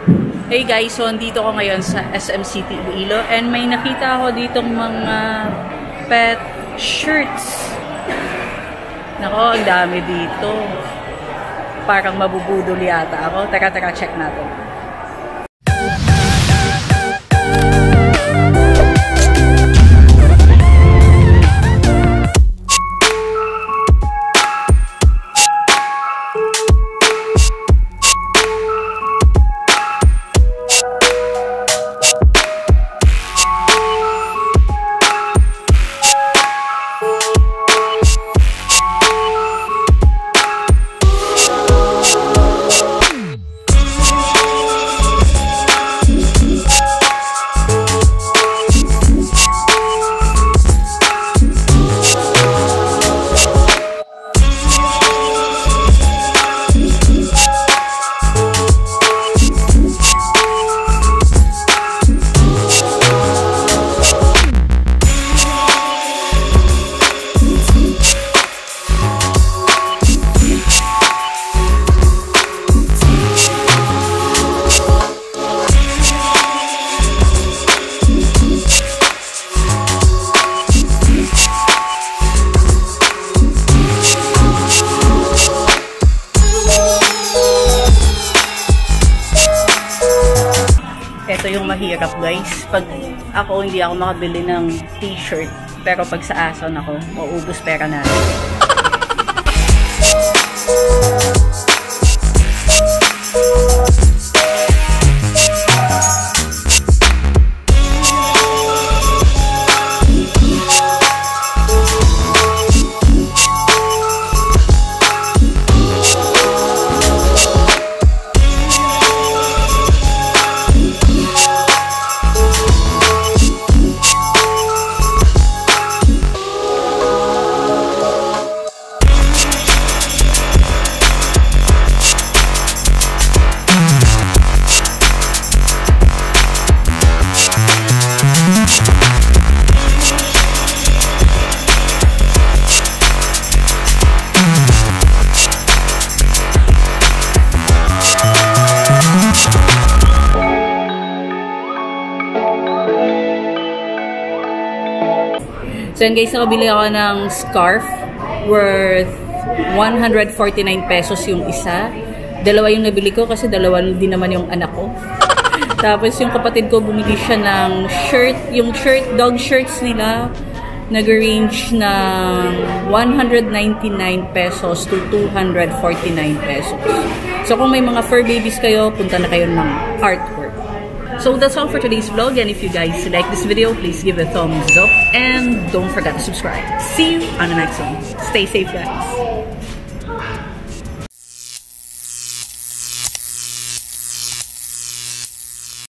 Hey guys, so andito ko ngayon sa SM City Iloilo and may nakita ako ditong mga pet shirts. Nako, ang dami dito. Parang mabubudol yata ako. Tara, check natin. Ito yung mahirap guys. Pag ako hindi ako makabili ng t-shirt, pero pag sa Ason ako, maubos pera natin. So yun guys, nakabili ako ng scarf worth 149 pesos yung isa. Dalawa yung nabili ko kasi dalawa din naman yung anak ko. Tapos yung kapatid ko bumili siya ng shirt, yung dog shirts nila nag-range ng 199 pesos to 249 pesos. So kung may mga fur babies kayo, punta na kayo ng Heartwork. So that's all for today's vlog, and if you guys like this video, please give it a thumbs up and don't forget to subscribe. See you on the next one. Stay safe guys.